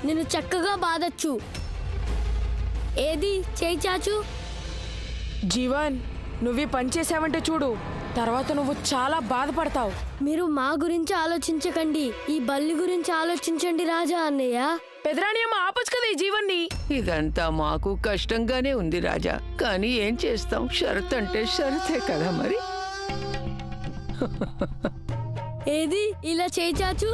నేను చక్కగా బాధొచ్చు. ఏది చేయి చాచు. జీవన్, నువ్వు పని చేసావంటే చూడు, తర్వాత నువ్వు చాలా బాధపడతావు. మీరు మా గురించి ఆలోచించకండి, ఈ బల్లి గురించి ఆలోచించండి రాజా అన్నయ్య. పెదరాణి అమ్మ ఆపచ్చు కదా ఈ జీవన్ని. ఇదంతా మాకు కష్టంగానే ఉంది రాజా, కానీ ఏం చేస్తాం, షరత్ అంటే షరతే కదా మరి. ఏది ఇలా చేయి చాచు.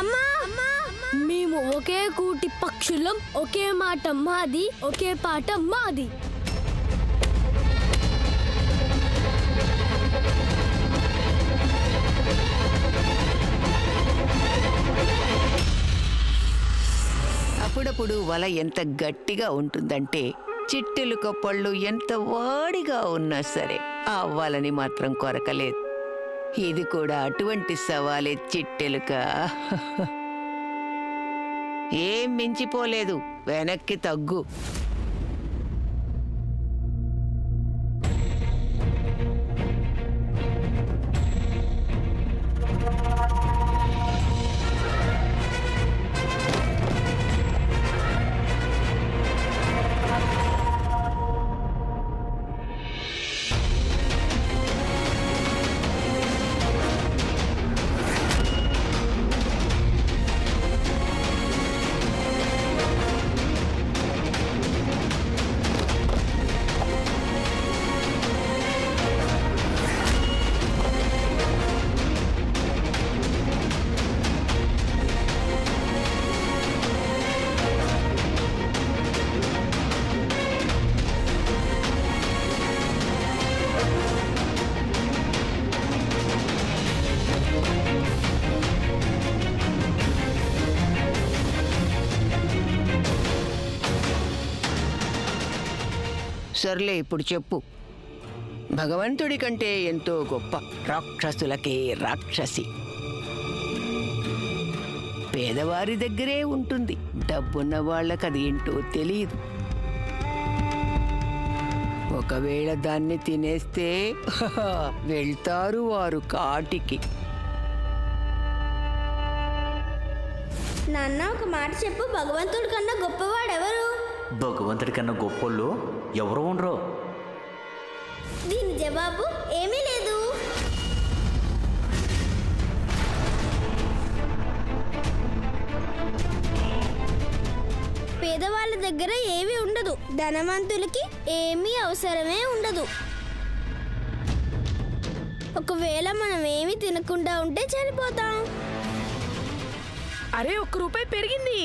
అమ్మా మేము ఒకే కూటి పక్షులం, ఒకే మాట మాది, ఒకే పాట మాది. అప్పుడప్పుడు వల ఎంత గట్టిగా ఉంటుందంటే చిట్టెలుక పళ్ళు ఎంత వాడిగా ఉన్నా సరే ఆ వలని మాత్రం కొరకలేదు. ఇది కూడా అటువంటి సవాలే చిట్టెలుక. ఏం మించిపోలేదు, వెనక్కి తగ్గు. సర్లే, ఇప్పుడు చెప్పు. భగవంతుడి కంటే ఎంతో గొప్ప రాక్షసులకే రాక్షసి పేదవారి దగ్గరే ఉంటుంది. డబ్బున్న వాళ్ళకి అది ఏంటో తెలియదు. ఒకవేళ దాన్ని తినేస్తే వెళ్తారు వారు కాటికి. నాన్న ఒక మాట చెప్పు, భగవంతుడి కన్నా గొప్పవాడెవరు? భగవంతుడి కన్నా గొప్పోళ్ళు ఎవరు ఉండరు. దీని జవాబు ఏమీ లేదు. పేదవాళ్ళ దగ్గర ఏమీ ఉండదు, ధనవంతులకి ఏమీ అవసరమే ఉండదు. ఒకవేళ మనం ఏమీ తినకుండా ఉంటే చనిపోతాం. అరే, 1 రూపాయి పెరిగింది.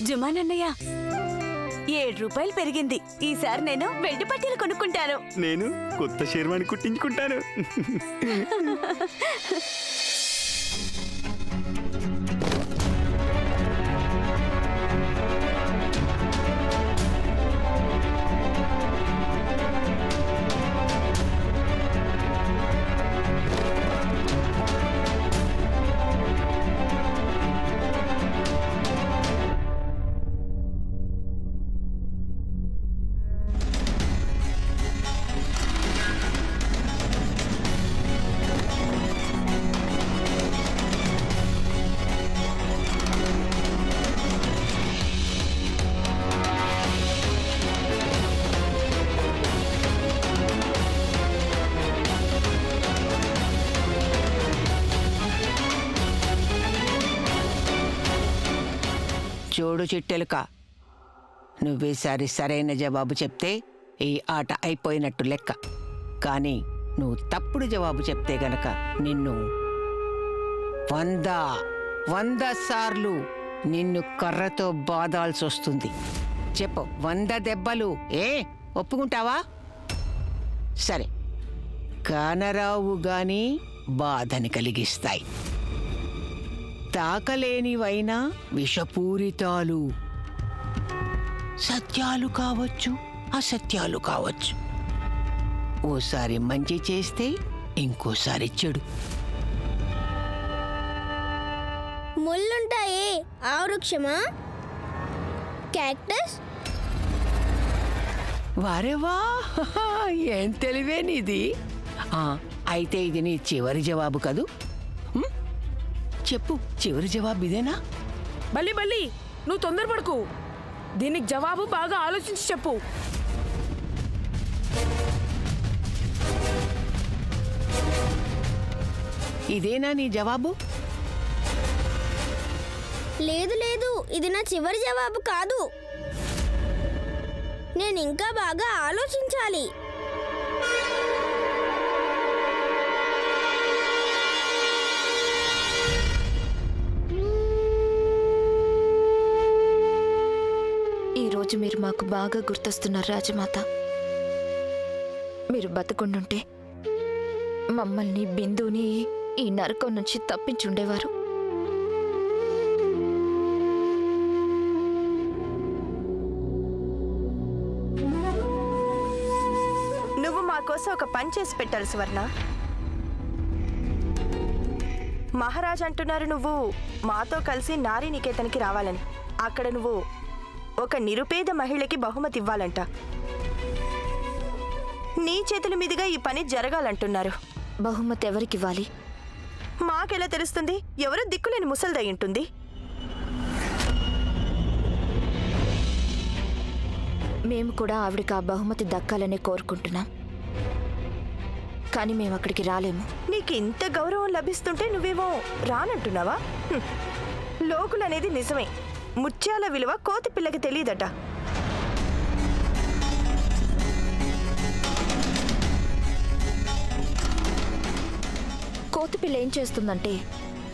జుమానన్నయ్య, 7 రూపాయలు పెరిగింది. ఈసారి నేను వెండి పట్టీలు కొనుక్కుంటాను. నేను కొత్త షేర్వాణి కుట్టించుకుంటాను. చూడు చిట్టెలుక, నువ్వేసారి సరైన జవాబు చెప్తే ఈ ఆట అయిపోయినట్టు లెక్క. కానీ నువ్వు తప్పుడు జవాబు చెప్తే గనక నిన్ను 100 సార్లు నిన్ను కర్రతో బాదాల్సి వస్తుంది. చెప్పు, 100 దెబ్బలు ఒప్పుకుంటావా? సరే, కానరావు గాని బాధని కలిగిస్తాయి. తాకలేనివైనా విషపూరితాలు. సత్యాలు కావచ్చు, అసత్యాలు కావచ్చు. ఓసారి మంచి చేస్తే ఇంకోసారి చెడు. ముళ్ళుంటాయే ఆ వృక్షమా? క్యాక్టస్? వారేవా, ఏం తెలివే నీది. అయితే ఇది నీ చివరి జవాబు కదూ? చెప్పు, చివరి జవాబు ఇదేనా? బల్లి బల్లి, నువ్వు తొందరపడకు. దీనికి జవాబు బాగా ఆలోచించి చెప్పు. ఇదేనా నీ జవాబు? లేదు లేదు, ఇది నా చివరి జవాబు కాదు. నేను ఇంకా బాగా ఆలోచించాలి. ఈరోజు మీరు మాకు బాగా గుర్తొస్తున్నారు రాజమాత. మీరు బతుకుండుంటే మమ్మల్ని, బిందుని ఈ నరకం నుంచి తప్పించుండేవారు. నువ్వు మా కోసం ఒక పని చేసి పెట్టాలి సువర్ణ. మహారాజ్ అంటున్నారు నువ్వు మాతో కలిసి నారీ నికేతన్కి రావాలని. అక్కడ నువ్వు ఒక నిరుపేద మహిళకి బహుమతి ఇవ్వాలంట. నీ చేతుల మీదుగా ఈ పని జరగాలంటున్నారు. బహుమతి ఎవరికివ్వాలి? మాకెలా తెలుస్తుంది? ఎవరో దిక్కులేని ముసల్దై ఉంటుంది. మేము కూడా ఆవిడకి ఆ బహుమతి దక్కాలనే కోరుకుంటున్నాం. కానీ మేము అక్కడికి రాలేము. నీకు ఇంత గౌరవం లభిస్తుంటే నువ్వేమో రానంటున్నావా? లోకులనేది నిజమే. ముత్యాల విలువ కోతి పిల్లకి తెలియదట. కోతిపిల్ల ఏం చేస్తుందంటే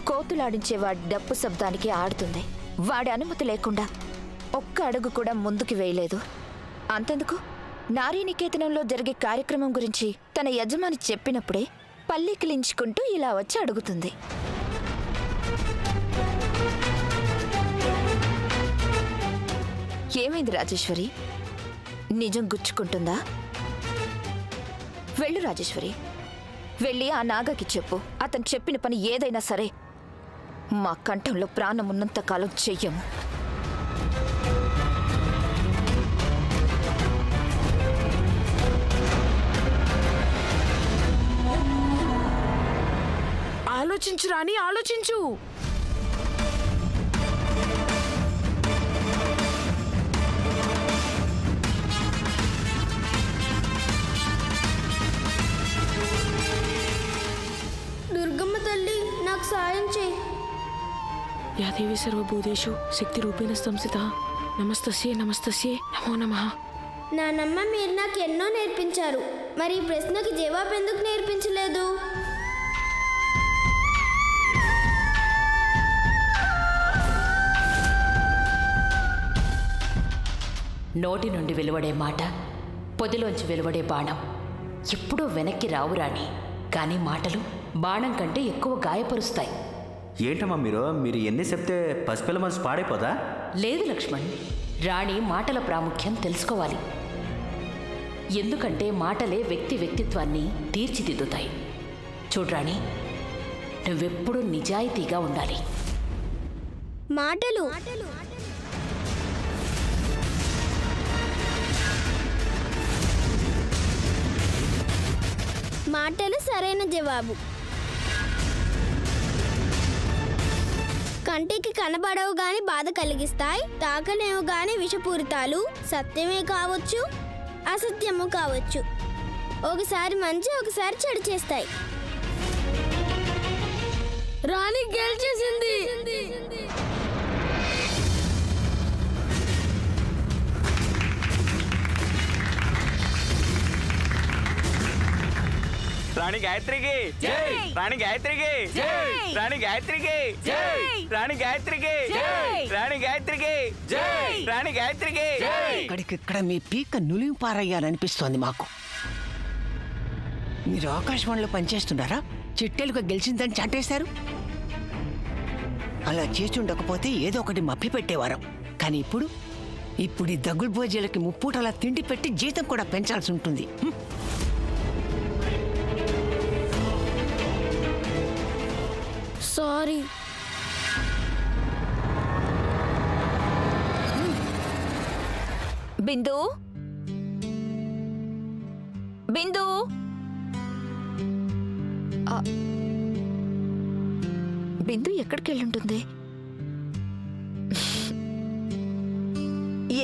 కోతులాడించే వాడి డప్పు శబ్దానికి ఆడుతుంది. వాడి అనుమతి లేకుండా ఒక్క అడుగు కూడా ముందుకు వేయలేదు. అంతెందుకు, నారీ నికేతనంలో జరిగే కార్యక్రమం గురించి తన యజమాని చెప్పినప్పుడే పల్లికిలించుకుంటూ ఇలా వచ్చి అడుగుతుంది. ఏమైంది రాజేశ్వరి? నిజం గుచ్చుకుంటుందా? వెళ్ళు రాజేశ్వరి, వెళ్ళి ఆ నాగకి చెప్పు. అతను చెప్పిన పని ఏదైనా సరే మా కంఠంలో ప్రాణం ఉన్నంత కాలం చెయ్యము. ఆలోచించు రాణి, ఆలోచించు. దుర్గమ్మ తల్లి, నాకు సాయం చేయి. యాదేవి సర్వభూతేషు శక్తి రూపేణ సంస్థిత. నమస్తస్యే నమస్తస్యే నమో నమః. నానమ్మ, మీరు నాకు ఎన్నో నేర్పించారు. మరి ఈ ప్రశ్నకి జవాబు ఎందుకు నేర్పించలేదు? నోటి నుండి వెలువడే మాట, పొదిలోంచి వెలువడే బాణం ఎప్పుడూ వెనక్కి రావు రాణి. కానీ మాటలు బాణం కంటే ఎక్కువ గాయపరుస్తాయి. ఏంటమ్మా మీరు ఎన్ని చెప్తే పసిపిల్ల మనసు పాడైపోదా? లేదు లక్ష్మణ్, రాణి మాటల ప్రాముఖ్యం తెలుసుకోవాలి. ఎందుకంటే మాటలే వ్యక్తిత్వాన్ని తీర్చిదిద్దుతాయి. చూడ్రాణి, నువ్వెప్పుడూ నిజాయితీగా ఉండాలి. మాటలు మాటలు సరైన జవాబు. కంటికి కనబడవు గాని బాధ కలిగిస్తాయి, తాకలేవు గాని విషపూరితాలు. సత్యమే కావచ్చు, అసత్యము కావచ్చు. ఒకసారి మంచి, ఒకసారి చెడు చేస్తాయి. రాణి గెలిచేసింది. రాణి గాయత్రికి రాణి గాయత్రికి రాణి గాయత్రికి రాణి గాయత్రికి రాణి గాయత్రికి రాణి గాయత్రికి ఇక్కడికిక్కడ మీ పీక నులిమి పారయ్యాలనిపిస్తోంది మాకు. మీరు ఆకాశవాణిలో పనిచేస్తున్నారా? చిట్టెలుగా గెలిచిందని చాటేశారు. అలా చేసి ఉండకపోతే ఏదో ఒకటి మప్పి పెట్టేవారం. కానీ ఇప్పుడు ఈ దగ్గుడు భోజీలకి ముప్పూటలా తిండి పెట్టి జీతం కూడా పెంచాల్సి ఉంటుంది. సారీ. బిందు బిందు ఆ, బిందు ఎక్కడికి వెళ్ళుంటుంది?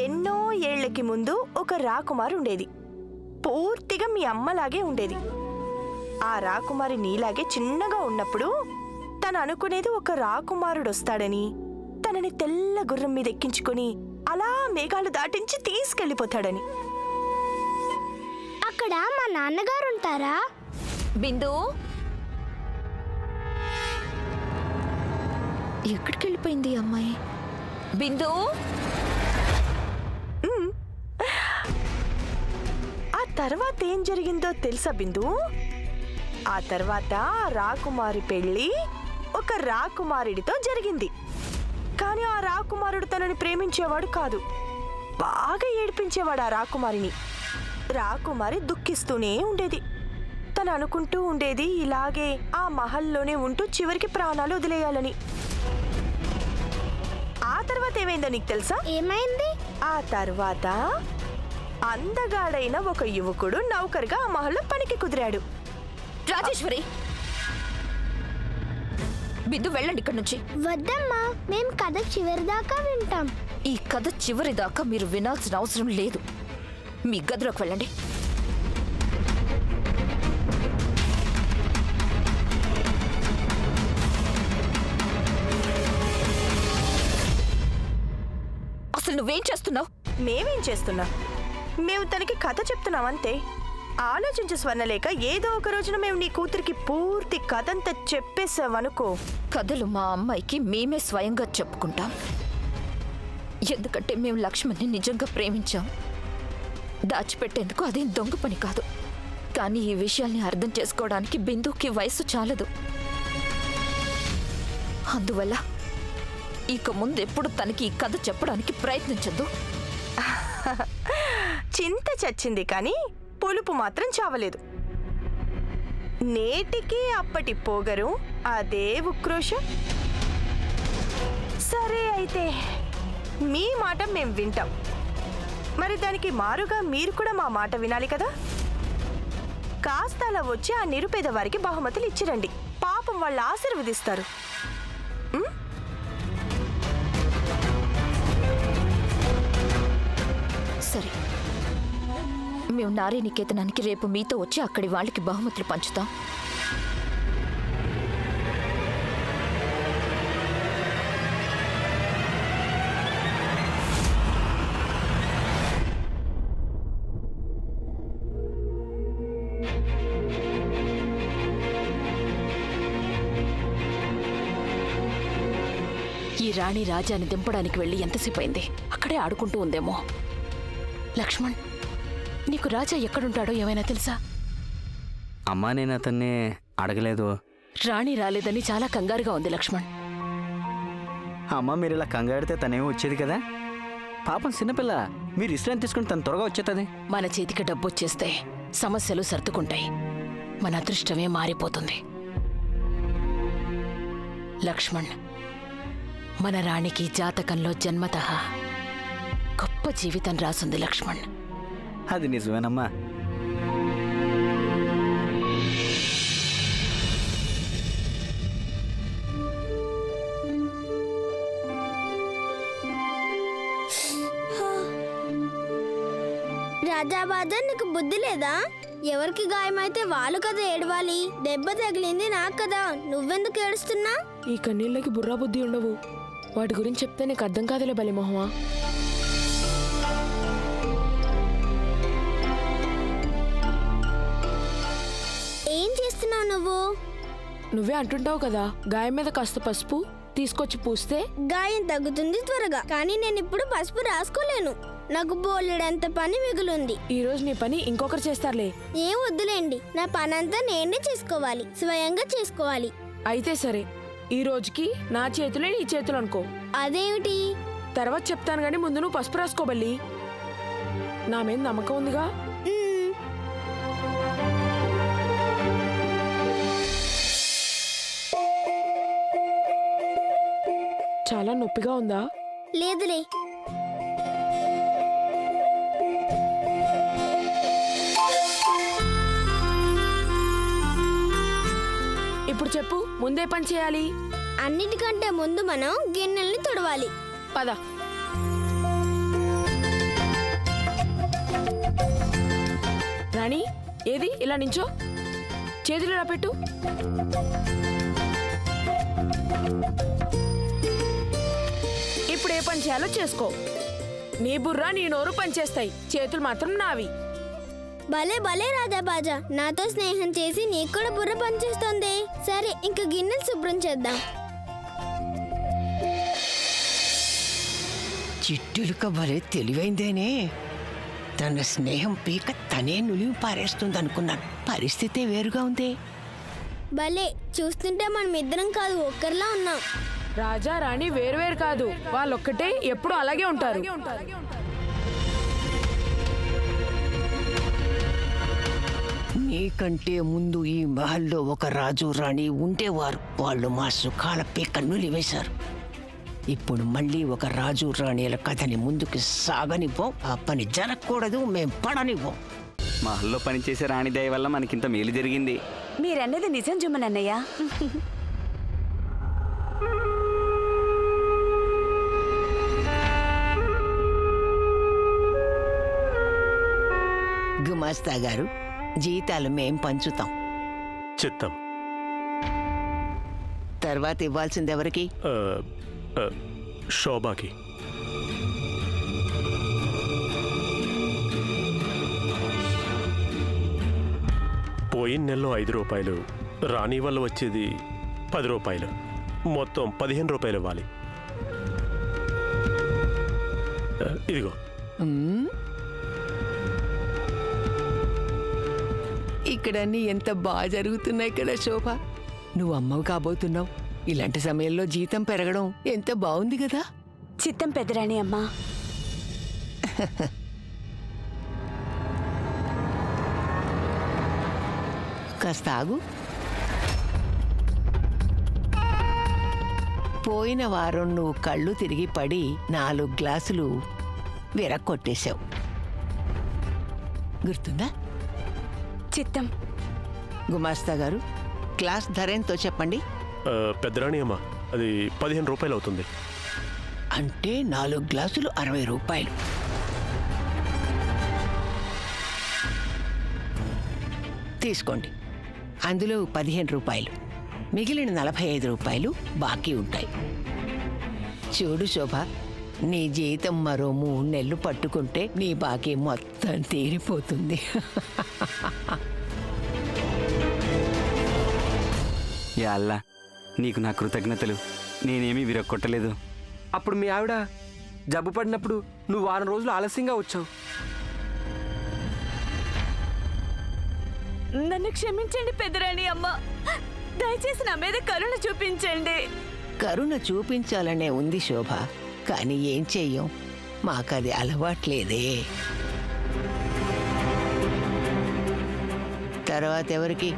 ఎన్నో ఏళ్లకి ముందు ఒక రాకుమారి ఉండేది. పూర్తిగా మీ అమ్మలాగే ఉండేది. ఆ రాకుమారి నీలాగే చిన్నగా ఉన్నప్పుడు తను అనుకునేది ఒక రాకుమారుడు వస్తాడని, తనని తెల్ల గుర్రం మీద ఎక్కించుకొని అలా మేఘాలు దాటించి తీసుకెళ్లిపోతాడని. అక్కడ మా నాన్నగారు ఉంటారా? బిందు ఎక్కడికి వెళ్ళిపోయింది ఈ అమ్మాయి? బిందు ఆ తర్వాత ఏం జరిగిందో తెలుసా బిందు? ఆ తర్వాత రాకుమారి పెళ్లి ఒక రాకుమారుడితో జరిగింది. కానీ ఆ రాకుమారుడు తనని ప్రేమించేవాడు కాదు. బాగా ఏడిపించేవాడు ఆ రాకుమారిని. రాకుమారి దుఃఖిస్తూనే ఉండేది. తను అనుకుంటూ ఉండేది ఇలాగే ఆ మహల్లోనే ఉంటూ చివరికి ప్రాణాలు వదిలేయాలని. ఆ తర్వాత ఏమైందో నీకు తెలుసా? ఏమైంది? ఆ తర్వాత అందగాడైన ఒక యువకుడు నౌకర్గా ఆ మహల్లో పనికి కుదిరాడు. రాజేశ్వరి, బిందు వెళ్ళండి ఇక్కడి నుంచి. వద్దమ్మా, మేం కథ చివరి దాకా వింటాం. ఈ కథ చివరి దాకా మీరు వినాల్సిన అవసరం లేదు. మీ గదిలోకి వెళ్ళండి. అసలు నువ్వేం చేస్తున్నావు? మేమేం చేస్తున్నాం? మేము తనకి కథ చెప్తున్నాం అంతే. ఆలోచించు స్వర్ణలేఖ, ఏదో ఒక రోజున మేము నీ కూతురికి పూర్తి కథంతా చెప్పేసావనుకో. కథలు మా అమ్మాయికి మేమే స్వయంగా చెప్పుకుంటాం. ఎందుకంటే మేము లక్ష్మణ్ని నిజంగా ప్రేమించాం. దాచిపెట్టేందుకు అదేం దొంగ పని కాదు. కానీ ఈ విషయాల్ని అర్థం చేసుకోవడానికి బిందుకి వయసు చాలదు. అందువల్ల ఇక ముందు ఎప్పుడు తనకి ఈ కథ చెప్పడానికి ప్రయత్నించద్దు. చింత చచ్చింది కానీ పులుపు మాత్రం చావలేదు. నేటికి అప్పటి పోగరు, అదే ఉక్రోషం. సరే అయితే మీ మాట మేం వింటాం. మరి దానికి మారుగా మీరు కూడా మా మాట వినాలి కదా. కాస్త అలా వచ్చి ఆ నిరుపేద వారికి బహుమతులు ఇచ్చిరండి. పాపం వాళ్ళు ఆశీర్వదిస్తారు. సరే, మేము నారీ నికేతనానికి రేపు మీతో వచ్చి అక్కడి వాళ్ళకి బహుమతులు పంచుతాం. ఈ రాణి రాజాని దింపడానికి వెళ్ళి ఎంతసేపు అయింది? అక్కడే ఆడుకుంటూ ఉందేమో. లక్ష్మణ్, నీకు రాజా ఎక్కడుంటాడో ఏమైనా తెలుసా? అమ్మా, నేను అతన్ని అడగలేదు. రాణి రాలేదని చాలా కంగారుగా ఉంది లక్ష్మణ్. అమ్మ, మీరు ఇలా కంగాడితే తనేమో వచ్చేది కదా. పాపం చిన్నపిల్ల, మీరు ఇష్టం తీసుకుని తను త్వరగా వచ్చేస్తుంది. మన చేతికి డబ్బు వచ్చేస్తే సమస్యలు సర్దుకుంటాయి. మన అదృష్టమే మారిపోతుంది. లక్ష్మణ్, మన రాణికి జాతకంలో జన్మతః గొప్ప జీవితం రాసుంది లక్ష్మణ్. అది నిజమేనమ్మా. రాజాబాద, నీకు బుద్ధి లేదా? ఎవరికి గాయమైతే వాళ్ళు కదా ఏడవాలి. దెబ్బ తగిలింది నాకు కదా, నువ్వెందుకు ఏడుస్తున్నా? ఈ కన్నీళ్ళకి బుర్రా బుద్ధి ఉండవు. వాటి గురించి చెప్తే నీకు అర్థం కాదులే బలిమోహమా. ఏం చేస్తున్నావు నువ్వు? నువ్వే అంటుంటావు కదా, గాయం మీద కాస్త పసుపు తీసుకొచ్చి పూస్తే గాయం తగ్గుతుంది త్వరగా. కానీ నేను ఇప్పుడు పసుపు రాసుకోలేను. నాకు బోలెడంత పని మిగులుంది. ఈ రోజు నీ పని ఇంకొకరు చేస్తారులే. ఏం వద్దులేండి, నా పనంతా నేనే చేసుకోవాలి, స్వయంగా చేసుకోవాలి. అయితే సరే, ఈ రోజుకి నా చేతులే నీ చేతులు అనుకో. అదేమిటి? తర్వాత చెప్తాను గానీ ముందు నువ్వు పసుపు రాసుకోబల్లి. నా మీద నమ్మకం ఉందిగా? మ్మ్. చాలా నొప్పిగా ఉందా? లేదులే. ఇప్పుడు చెప్పు, ముందే పని చేయాలి? అన్నిటికంటే ముందు మనం గిన్నెల్ని తుడవాలి. పద. రాణి, ఏది ఇలా నించో, చేతులు ఇలా పెట్టు. ఇప్పుడు ఏ పని చేయాలో చేసుకో. నీ బుర్ర నీ నోరు పనిచేస్తాయి, చేతులు మాత్రం నావి. భలే భలే రాజాబాజా, నాతో స్నేహం చేసి నీకు కూడా బుర్ర పనిచేస్తుంది. సరే, ఇంక గిన్నెలు శుభ్రం చేద్దాం. చిట్టులుక భలే తెలివైందేనే. తన స్నేహం పీక తనే నులిమి పారేస్తుందనుకున్నాను. పరిస్థితే వేరుగా ఉంది. భలే, చూస్తుంటే మనం ఇద్దరం కాదు, ఒక్కరిలా ఉన్నాం. రాజా రాణి వేరువేరు కాదు, వాళ్ళొక్కటే, ఎప్పుడు అలాగే ఉంటారు. నీకంటే ముందు ఈ మహల్లో ఒక రాజు రాణి ఉండేవారు. వాళ్ళు మా సుఖాల పీక నులివేశారు. ఇప్పుడు మళ్ళీ ఒక రాజు రాణిల కథని ముందుకు సాగనివ్వం. ఆ పని జరగకూడదు, మేం పడనివ్వం. మహల్లో పనిచేసే రాణి దయ వల్ల మనకింత మేలు జరిగింది. మీరన్నది నిజం జుమ్మనన్నయ్య. గుమాస్తా గారు, జీతాలు మేం పంచుతాం. చిత్తం. తర్వాత ఇవ్వాల్సింది ఎవరికి? శోభాకి. పోయిన నెలలో 5 రూపాయలు, రాణి వల్ల వచ్చేది 10 రూపాయలు, మొత్తం 15 రూపాయలు ఇవ్వాలి. ఇదిగో. ఇక్కడ అన్నీ ఎంత బాగా జరుగుతున్నాయి కదా శోభ. నువ్వు అమ్మవు కాబోతున్నావు. ఇలాంటి సమయంలో జీతం పెరగడం ఎంత బాగుంది కదా. చిత్తం పెద్దరాణి అమ్మా. కాస్త ఆగు. పోయిన వారం నువ్వు కళ్ళు తిరిగి పడి 4 గ్లాసులు విరక్కొట్టేశావు, గుర్తుందా? చిత్తం. గుమాస్తా గారు, గ్లాస్ ధర ఎంతో చెప్పండి. పెద్దరాణి అమ్మ, అది 15 రూపాయలు అవుతుంది. అంటే 4 గ్లాసులు 60 రూపాయలు. తీసుకోండి. అందులో 15 రూపాయలు, మిగిలిన 45 రూపాయలు బాకీ ఉంటాయి. చూడు శోభ, నీ జీతం మరో 3 నెలలు పట్టుకుంటే నీ బాకీ మొత్తం తీరిపోతుంది. యా అల్లా, నీకు నా కృతజ్ఞతలు. నేనేమీ విరక్కొట్టలేదు. అప్పుడు మీ ఆవిడ జబ్బు పడినప్పుడు నువ్వు 1 రోజులు ఆలస్యంగా వచ్చావు. నన్ను క్షమించండి పెద్దరాణి అమ్మ. దయచేసి నా మీద కరుణ చూపించండి. కరుణ చూపించాలనే ఉంది శోభ, కానీ ఏం చెయ్యం, మాకది అలవాట్లేదే. తర్వాత ఎవరికి?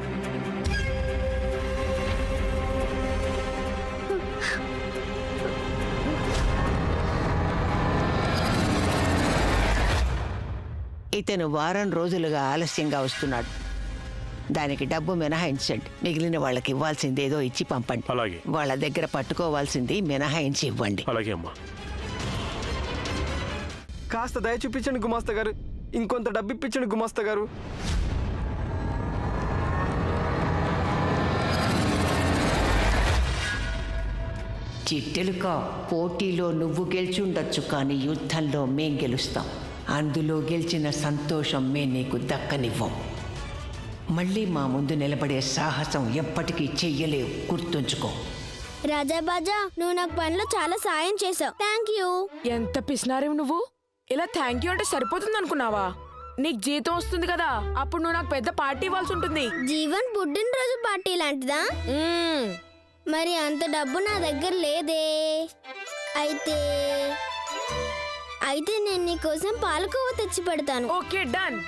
ఇతను వారం రోజులుగా ఆలస్యంగా వస్తున్నాడు. దానికి డబ్బు మినహాయించండి. మిగిలిన వాళ్ళకి ఇవ్వాల్సిందేదో ఇచ్చి పంపండి. అలాగే. వాళ్ళ దగ్గర పట్టుకోవాల్సింది మినహాయించి ఇవ్వండి. అలాగే అమ్మా. కాస్త దయ చూపించండి గుమాస్తా గారు, ఇంకొంత డబ్బు ఇప్పించండి గుమాస్తా గారు. చిట్టెలుక, పోటీలో నువ్వు గెలిచుండొచ్చు, కానీ యుద్ధంలో మేం గెలుస్తాం. అందులో గెలిచిన సంతోషం మేం నీకు దక్కనివ్వం. మళ్ళీ మా ముందు నిలబడే సాహసం ఎప్పటికీ చెయ్యలేవు, గుర్తుంచుకో. రాజాబాజా, నువ్వు నాకు పనిలో చాలా సాయం చేసావు. Thank you. ఎంత పిసినారేవి నువ్వు. ఇలా థ్యాంక్ యూ అంటే సరిపోతుంది అనుకున్నావా? నీకు జీతం వస్తుంది కదా, అప్పుడు నువ్వు నాకు పెద్ద పార్టీ ఇవ్వాల్సి ఉంటుంది. జీవన్ పుట్టినరోజు పార్టీ లాంటిదా? మ్మ్. మరి అంత డబ్బు నా దగ్గర లేదే. అయితే నేను నీకోసం పాలకోవ తెచ్చి పెడతాను. Okay, done.